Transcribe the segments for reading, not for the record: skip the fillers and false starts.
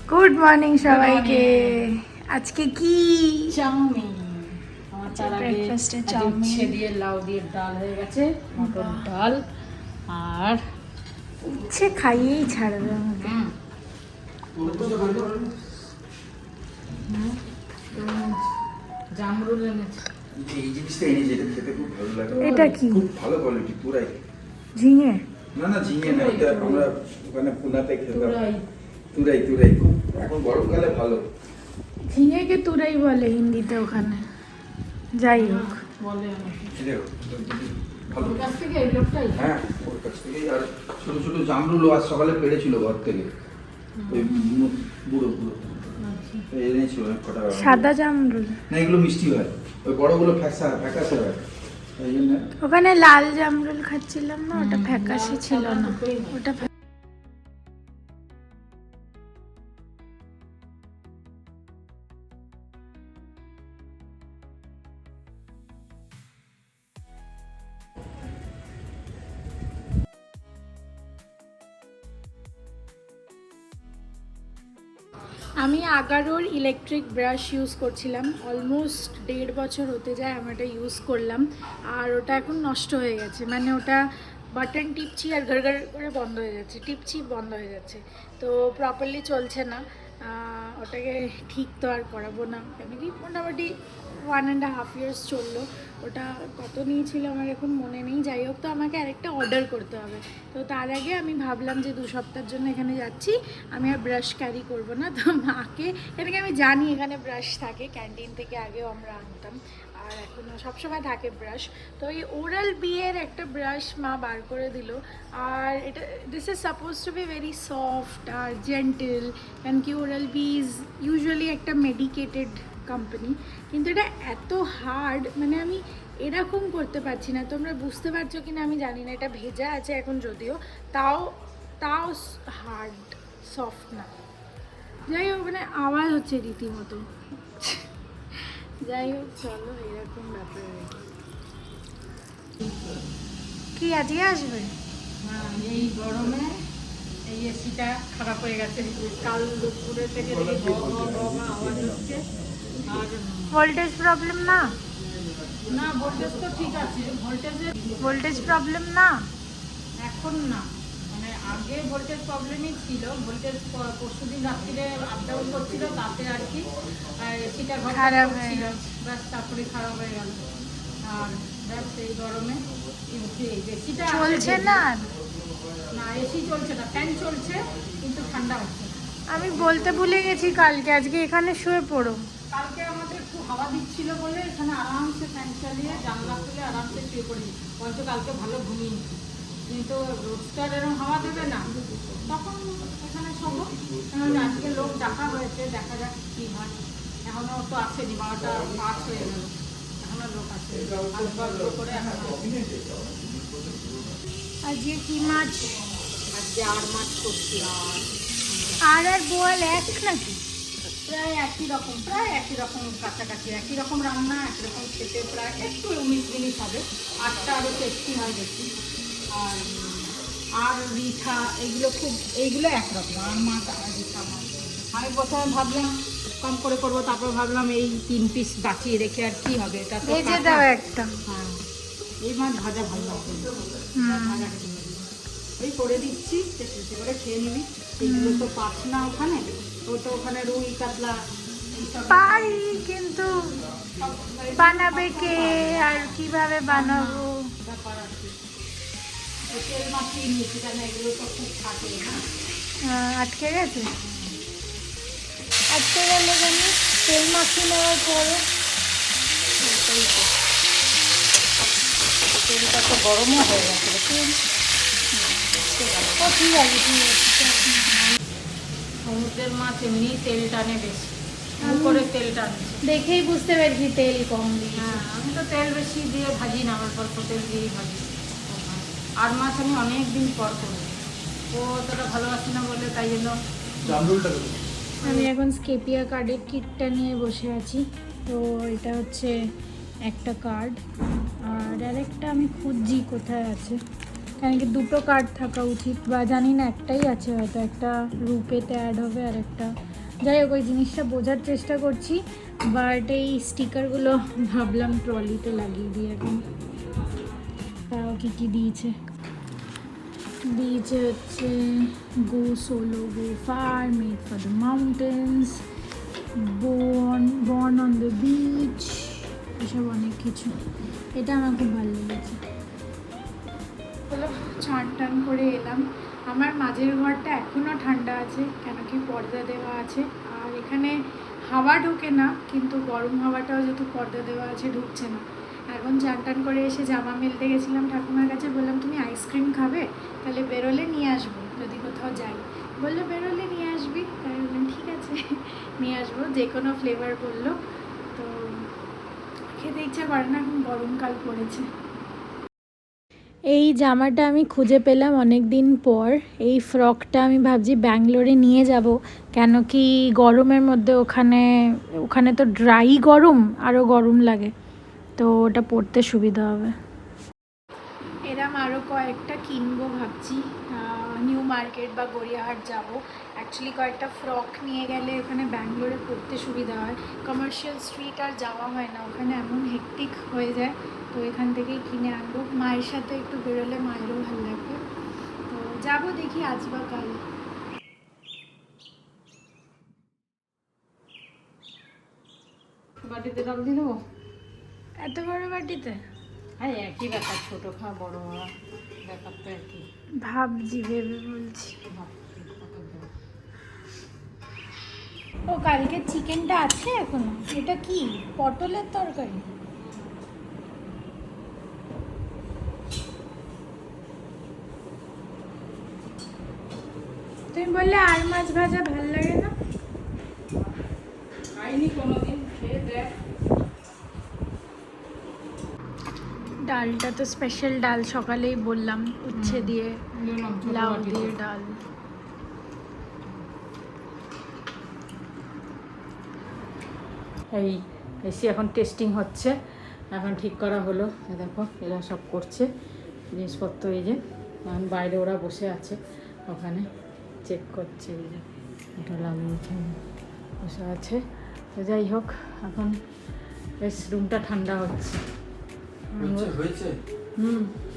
Good morning সবাইকে। আজকে কি চাউমিন। আমার তার আগে ব্রেকফাস্টে আজকে চাউমিন। উচ্ছে দিয়ে লাউ দিয়ে ডাল হয়ে গেছে, মটর ডাল আর উচ্ছে খাইয়েই ছাড়বে আমাকে। জামরুল এনেছে। এই জিনিসটা এনেছে, এটা খেতে খুব ভালো লাগে। এটা কি? খুব ভালো কোয়ালিটি, তুরাই। ঝিঙে? না না, ঝিঙে না, এটা আমরা ওখানে পুনাতে খেতাম। তুরাই। তুরাই তুরাই খুব এখন গরমকালে ভালো। ঝিঙেকে তুরাই বলে হিন্দিতে ওখানে। যাই হোক, বলে আমাকে। এই দেখো, ভালো। ওর কাছ থেকে এই লোকটাই। হ্যাঁ, ওর কাছ থেকেই। আর ছোট ছোট জামরুলও আজ সকালে পেড়েছিল ঘর থেকে, ওই বুড়ো বুড়ো আচ্ছা। এনেছিল অনেক কটা। সাদা জামরুল। না, এগুলো মিষ্টি হয়, ওই বড়গুলো ফ্যাকাশে হয়, এই জন্য। ওখানে লাল জামরুল খাচ্ছিলাম না, ওটা ফ্যাকাশে ছিল না, ওটা আমি আগারোর ইলেকট্রিক ব্রাশ ইউজ করছিলাম, অলমোস্ট 1.5 বছর হতে যায় আমি ওটা ইউজ করলাম। আর ওটা এখন নষ্ট হয়ে গেছে, মানে ওটা বাটন টিপছি আর ঘর করে বন্ধ হয়ে যাচ্ছে, টিপছি বন্ধ হয়ে যাচ্ছে, তো প্রপারলি চলছে না। ওটাকে ঠিক তো আর করাবো না, কেন কি মোটামুটি 1.5 ইয়ার্স চললো। ওটা কত নিয়েছিল আমার এখন মনে নেই, যাই হোক, তো আমাকে আরেকটা অর্ডার করতে হবে। তো তার আগে আমি ভাবলাম যে 2 সপ্তাহের জন্য এখানে যাচ্ছি, আমি আর ব্রাশ ক্যারি করবো না। তো মাকে, এটাকে আমি জানি এখানে ব্রাশ থাকে, ক্যান্টিন থেকে আগেও আমরা আনতাম, আর এখনও সবসময় থাকে ব্রাশ। তো এই ওরাল বিয়ের একটা ব্রাশ মা বার করে দিল, আর এটা this is suppose to be very soft আর জেন্টেল, কারণ কি ওরাল বি ইজ ইউজুয়ালি একটা মেডিকেটেড কোম্পানি, কিন্তু এটা এত হার্ড, মানে আমি এরকম করতে পারছি না। তোমরা বুঝতে পারছো কি না আমি জানি না, এটা ভেজা আছে এখন যদিও, তাও তাও হার্ড, সফট না। যাই হোক, মানে আওয়াজ হচ্ছে রীতিমতো। যাই হোক, চলো, এরকম ব্যাপার। কি আজকে আসবে? হ্যাঁ, এই গরমে এই এসিটা খারাপ হয়ে গেছে, কাল দুপুরে থেকে দেখি আওয়াজ হচ্ছে। আর ভোল্টেজ প্রবলেম না? না, ভোল্টেজ তো ঠিক আছে, ভোল্টেজ প্রবলেম না? এখন না, মানে আগে ভোল্টেজ প্রবলেমই ছিল। ভোল্টেজ পরশুদিন রাত্রিরে আপ ডাউন করছিল, তাতে আর কি এসিটা খারাপ হয়ে ছিল, গেছে। ব্যাস তারপরে খারাপ হয়ে গেল। আর ব্যাস এই গরমে এসিটা চলছে না আর? না, এসি চলছে না, ফ্যান চলছে কিন্তু ঠান্ডা হচ্ছে না। আমি বলতে ভুলে গেছি, কালকে আজকে এখানে শুয়ে পড়ো। কালকে আমাদের একটু হাওয়া দিচ্ছিল বলে এখানে আরামসে ফ্যান চালিয়ে জানলা খুলে আরামসে শুয়ে পড়েছি, বলছ কালকে ভালো ঘুমিয়েছি। কিন্তু রোজটার এরকম হাওয়া দেবে না, তখন এখানে শোবো। আজকে লোক ডাকা হয়েছে, দেখা যাক কী হয়। এখনও তো আসেনি, 12টা 5 হয়ে গেল, এখনও লোক আসে করে এখন আসে। আজকে কি মাছ? আজকে আর মাছ করছি। আর বোয়াল এক নাকি? প্রায় একই রকম কাছাকাছি, একই রকম রান্না, একই রকম খেতে, প্রায় একটু 19 জিনিস হবে। আটটা আরও টেস্টি হয় বেশি। আর রিঠা এইগুলো একরকম, আর মাছ আর রিঠা মাছ। আমি প্রথমে ভাবলাম কম করে করবো, তারপর ভাবলাম এই 3 পিস বাঁচিয়ে রেখে আর কি হবে, এটা তো ভেজে কাঁচা। দাও একটা। হ্যাঁ, এই মাছ ভাজা ভালো লাগবে, ভাজা খেতে ভালো লাগে। এই করে দিচ্ছি, টেস্টি করে খেয়ে নিবি। এইগুলো তো পাস না ওখানে, ও তো ওখানে রুই কাতলা এইসব পাই, কিন্তু বানাবে কে আর কিভাবে বানাবো? ব্যাপার আছে। তেল মাখিয়ে নিয়েছি, কেন এগুলো তো খুব থাকে না। আটকে গেছে? আটকে গেলে কেন? তেল মাখিয়ে নেওয়ার পরে তেলটা তো গরমও হয়ে গেছে, ও ঠিক আছে, ঠিক আছে। সমুদ্রের মাছ এমনি তেল টানে বেশি, করে তেল টানে। দেখেই বুঝতে পেরেছি তেল কম দিয়ে। হ্যাঁ, আমি তো তেল বেশি দিয়ে ভাজি না, আমার অল্প তেল দিয়েই ভাজি। আর মাছ আমি অনেক দিন পর করি, ও অতটা ভালোবাসি না বলে, তাই জন্য। জামরুলটা আমি এখন স্কেপিয়া কার্ডের কিটটা নিয়ে বসে আছি। তো এটা হচ্ছে একটা কার্ড, আর আরেকটা আমি খুঁজছি কোথায় আছে, কারণ কি 2টো কার্ড থাকা উচিত, বা জানি না একটাই আছে হয়তো, একটা রুপেতে অ্যাড হবে আর একটা যাই হোক ওই জিনিসটা বোঝার চেষ্টা করছি, বাট এই স্টিকারগুলো ভাবলাম ট্রলিতে লাগিয়ে দিই এখন। তাও কী কী দিয়েছে হচ্ছে go solo go far, made for the mountains, born on the beach, এসব অনেক কিছু। এটা আমার খুব ভালো লেগেছে। হলো চান টান করে এলাম। আমার মাঝের ঘরটা এখনও ঠান্ডা আছে, কেন কি পর্দা দেওয়া আছে, আর এখানে হাওয়া ঢোকে না, কিন্তু গরম হাওয়াটাও যেহেতু পর্দা দেওয়া আছে ঢুকছে না। এখন চান টান করে এসে জামা মেলতে গেছিলাম ঠাকুমার কাছে, বললাম তুমি আইসক্রিম খাবে, তাহলে বেরোলে নিয়ে আসবো যদি কোথাও যাই। বললো বেরোলে নিয়ে আসবি, তাই বললাম ঠিক আছে নিয়ে আসবো, যে কোনো ফ্লেভার বললো। তো খেতে ইচ্ছা করে না, এখন গরমকাল পড়েছে। এই জামাটা আমি খুঁজে পেলাম অনেক দিন পর। এই ফ্রকটা আমি ভাবছি ব্যাঙ্গালোরে নিয়ে যাব, কেন কি গরমের মধ্যে ওখানে তো ড্রাই গরম, আরও গরম লাগে, তো ওটা পরতে সুবিধা হবে। এরম আরও কয়েকটা কিনবো ভাবছি, নিউ মার্কেট বা গড়িয়াহাট যাব। অ্যাকচুয়ালি কয়েকটা ফ্রক নিয়ে গেলে ওখানে ব্যাঙ্গালোরে পরতে সুবিধা হয়। কমার্শিয়াল স্ট্রিট আর যাওয়া হয় না, ওখানে এমন হেক্টিক হয়ে যায়, তো এখান থেকেই কিনে আনবো। মায়ের সাথে একটু বেরোলে মায়েরও ভালো লাগবে, তো যাবো, দেখি আজ বা কাল। বাটিতে ডাল দিয়ে দেবো? এত বড় বাটিতে? হ্যাঁ, একই ব্যাপার, ছোটো খাওয়া বড় হওয়া ব্যাপার তো একই। ভাবছি, ভেবে বলছি। ও কালকে চিকেনটা আছে এখনো? এটা কি পটলের তরকারি? তুমি বললে আর মাছ ভাজা ভাল লাগে না? খাইনি কোনোদিন, খেয়ে দেখ। ডালটা তো স্পেশাল ডাল, সকালেই বললাম, উচ্ছে দিয়ে লাউ দিয়ে ডাল। এই এসি এখন টেস্টিং হচ্ছে, এখন ঠিক করা হলো। দেখো এরা সব করছে জিনিসপত্র, এই যে এখন বাইরে ওরা বসে আছে, ওখানে চেক করছে, এই যে এটা লাগিয়েছে বসে আছে। তো যাই হোক, এখন বেশ রুমটা ঠান্ডা হচ্ছে। হয়েছে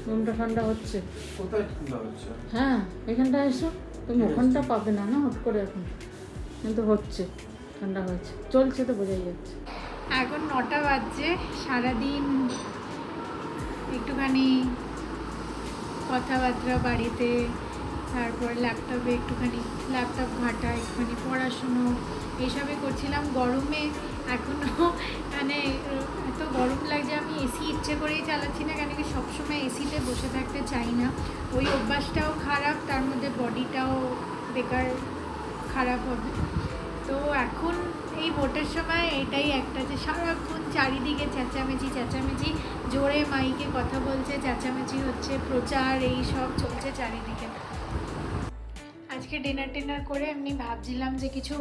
রুমটা ঠান্ডা হচ্ছে। কোথায় ঠান্ডা হচ্ছে? হ্যাঁ, এখানটা এসো, তুমি ওখানটা পাবে না না হট করে, এখন কিন্তু হচ্ছে, ঠান্ডা হচ্ছে, চলছে তো বোঝাই যাচ্ছে। এখন 9টা বাজছে। সারাদিন একটুখানি কথাবার্তা বাড়িতে, তারপর ল্যাপটপে একটুখানি ল্যাপটপ ঘাঁটা, একটুখানি পড়াশুনো, এইসবই করছিলাম গরমে। এখনও মানে এত গরম লাগছে, আমি এসি ইচ্ছে করেই চালাচ্ছি না, কেন কি সবসময় এসিতে বসে থাকতে চাই না। ওই অভ্যাসটাও খারাপ, তার মধ্যে বডিটাও বেকার খারাপ হবে। তো এখন এই ভোটের সময় এটাই একটা, যে সারাক্ষণ চারিদিকে চেঁচামেচি, জোরে মাইকে কথা বলছে, চেঁচামেচি হচ্ছে, প্রচার এই সব চলছে চারিদিকে। আজকে ডিনার করে এমনি ভাবছিলাম যে কিছু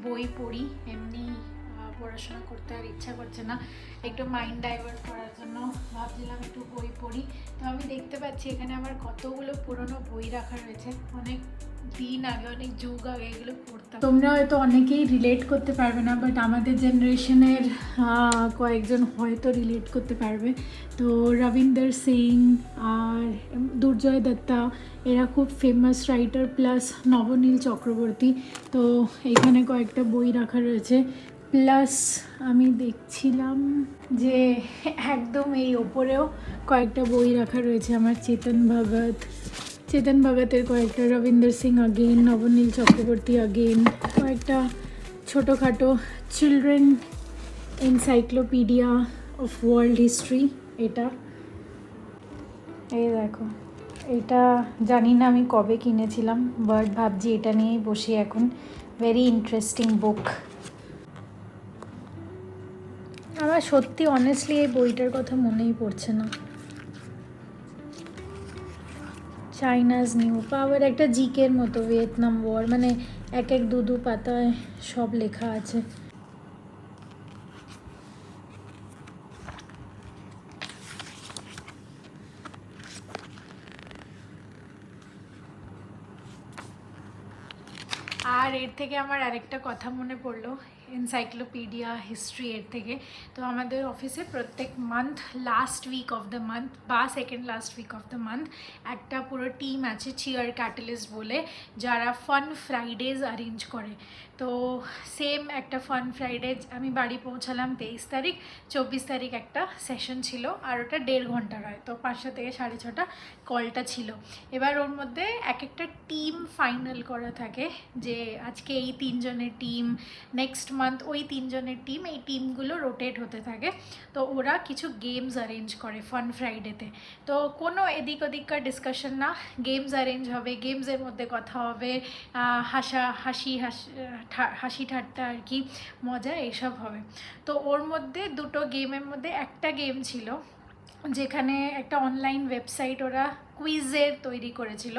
বই পড়ি, এমনি পড়াশোনা করতে আর ইচ্ছা করছে না, একটু মাইন্ড ডাইভার্ট করার জন্য ভাবছিলাম একটু বই পড়ি। তো আমি দেখতে পাচ্ছি এখানে আমার কতগুলো পুরনো বই রাখা রয়েছে, অনেক দিন আগে, অনেক যুগ আগে এগুলো পড়তাম। তোমরা হয়তো অনেকেই রিলেট করতে পারবে না, বাট আমাদের জেনারেশনের কয়েকজন হয়তো রিলেট করতে পারবে। তো রবীন্দ্র সিং আর দুর্জয় দত্তা, এরা খুব ফেমাস রাইটার, প্লাস নবনীল চক্রবর্তী। তো এখানে কয়েকটা বই রাখা রয়েছে, প্লাস আমি দেখছিলাম যে একদম এই ওপরেও কয়েকটা বই রাখা রয়েছে আমার, চেতন ভগতের কয়েকটা, রবীন্দ্র সিং আগেন, নবনীল চক্রবর্তী আগেন, কয়েকটা ছোটোখাটো children encyclopedia of world history. এটা এই দেখো, এটা জানি না আমি কবে কিনেছিলাম, বাট ভাবছি এটা নিয়েই বসি এখন। ভেরি ইন্টারেস্টিং বুক। আমার সত্যি অনেস্টলি এই বইটার কথা মনেই পড়ছে না। চাইনাজ নিউ পাওয়ার, একটা জিকের মতো, ভিয়েতনাম ওয়ার, মানে এক দু পাতায় সব লেখা আছে। আর এর থেকে আমার আরেকটা কথা মনে পড়লো, এনসাইক্লোপিডিয়া হিস্ট্রি এর থেকে। তো আমাদের অফিসে প্রত্যেক month last week of the month বা second last week of the month একটা পুরো টিম আছে চিয়ার ক্যাটালিস্ট বলে, যারা ফান ফ্রাইডেজ অ্যারেঞ্জ করে। তো সেম একটা ফান ফ্রাইডে আমি বাড়ি পৌঁছালাম 23 তারিখ, 24 তারিখ একটা সেশন ছিল, আর ওটা 1.5 ঘন্টার হয়। তো 5টা থেকে 6:30 কলটা ছিল। এবার ওর মধ্যে এক একটা টিম ফাইনাল করা থাকে, যে আজকে এই 3 জনের টিম, নেক্সট মান্থ ওই 3 জনের টিম, এই টিমগুলো রোটেট হতে থাকে। তো ওরা কিছু গেমস অ্যারেঞ্জ করে ফান ফ্রাইডেতে। তো কোনো এদিক ওদিককার ডিসকাশন না, গেমস অ্যারেঞ্জ হবে, গেমসের মধ্যে কথা হবে, হাসি ঠাট্টা আর কি, মজা এইসব হবে। তো ওর মধ্যে দুটো গেমের মধ্যে একটা গেম ছিল যেখানে একটা অনলাইন ওয়েবসাইট ওরা কুইজের তৈরি করেছিল।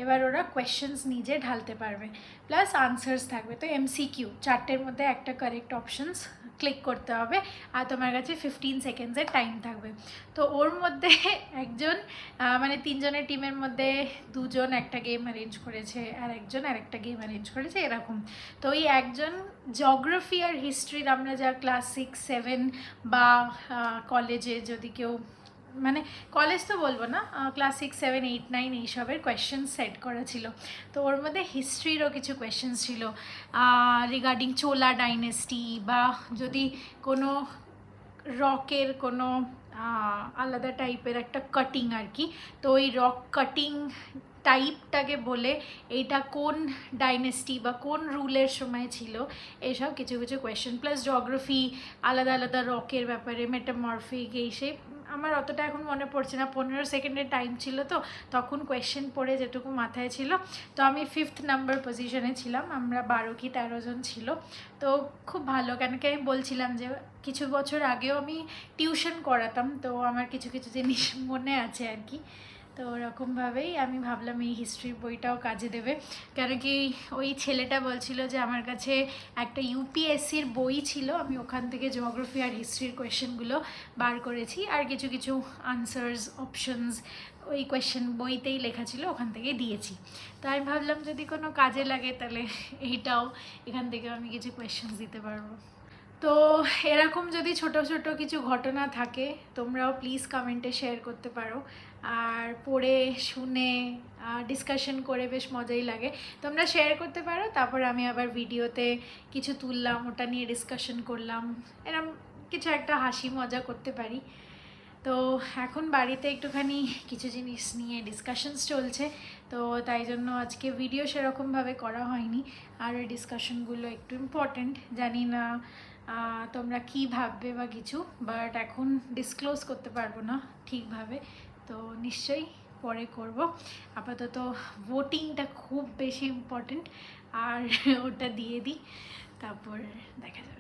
এবার ওরা কোয়েশ্চেন্স নিজে ঢালতে পারবে, প্লাস আনসার্স থাকবে। তো MCQ 4টের মধ্যে একটা কারেক্ট অপশনস ক্লিক করতে হবে, আর তোমার কাছে 15 সেকেন্ডসের টাইম থাকবে। তো ওর মধ্যে একজন মানে 3 জনের টিমের মধ্যে 2 জন একটা গেম অ্যারেঞ্জ করেছে, আর একজন আরেকটা গেম অ্যারেঞ্জ করেছে এরকম। তো ওই একজন জিওগ্রাফি আর হিস্ট্রির, আমরা যা ক্লাস 6, 7 বা কলেজে যদি কেউ, মানে কলেজ তো বলবো না, ক্লাস 6, 7, 8, 9 এইসবের কোয়েশ্চেন সেট করা ছিল। তো ওর মধ্যে হিস্ট্রিরও কিছু কোয়েশ্চেন্স ছিল রিগার্ডিং চোলা ডাইনেস্টি, বা যদি কোনো রকের কোনো আলাদা টাইপের একটা কাটিং আর কি, তো ওই রক কাটিং টাইপটাকে বলে এইটা কোন ডাইনেস্টি বা কোন রুলের সময় ছিল, এইসব কিছু কিছু কোয়েশ্চেন, প্লাস জিওগ্রাফি, আলাদা আলাদা রকের ব্যাপারে, মেটামরফিক, এই সেই, আমার অতটা এখন মনে পড়ছে না, 15 সেকেন্ডের টাইম ছিল, তো তখন কোয়েশ্চেন পড়ে যেটুকু মাথায় ছিল। তো আমি 5th নাম্বার পজিশনে ছিলাম, আমরা 12 কি 13 জন ছিল। তো খুব ভালো, কেন কি আমি বলছিলাম যে কিছু বছর আগেও আমি টিউশন করাতাম, তো আমার কিছু কিছু জিনিস মনে আছে আর কি। তো ওরকমভাবেই আমি ভাবলাম এই হিস্ট্রির বইটাও কাজে দেবে, কেন কি ওই ছেলেটা বলছিল যে আমার কাছে একটা UPSCর বই ছিল, আমি ওখান থেকে জিওগ্রাফি আর হিস্ট্রির কোয়েশ্চেনগুলো বার করেছি, আর কিছু কিছু আনসার্স অপশনস ওই কোয়েশ্চেন বইতেই লেখা ছিল, ওখান থেকে দিয়েছি। তো আমি ভাবলাম যদি কোনো কাজে লাগে তাহলে এইটাও, এখান থেকে আমি কিছু কোয়েশ্চেন্স দিতে পারবো। তো এরকম যদি ছোট ছোট কিছু ঘটনা থাকে তোমরাও প্লিজ কমেন্টে শেয়ার করতে পারো, আর পড়ে শুনে ডিসকাশন করে বেশ মজাই লাগে। তোমরা শেয়ার করতে পারো, তারপর আমি আবার ভিডিওতে কিছু তুললাম, ওটা নিয়ে ডিসকাশন করলাম, এরকম কিছু একটা হাসি মজা করতে পারি। তো এখন বাড়িতে একটুখানি কিছু জিনিস নিয়ে ডিসকাশনস চলছে, তো তাই জন্য আজকে ভিডিও সেরকমভাবে করা হয়নি। আর ওই ডিসকাশনগুলো একটু ইম্পর্টেন্ট, জানি না তোমরা কী ভাববে বা কিছু, বাট এখন ডিসক্লোজ করতে পারবো না ঠিকভাবে, তো নিশ্চয়ই পরে করব। আপাতত ভোটিংটা খুব বেশি ইম্পর্টেন্ট, আর ওটা দিয়ে দিই, তারপর দেখা যাবে।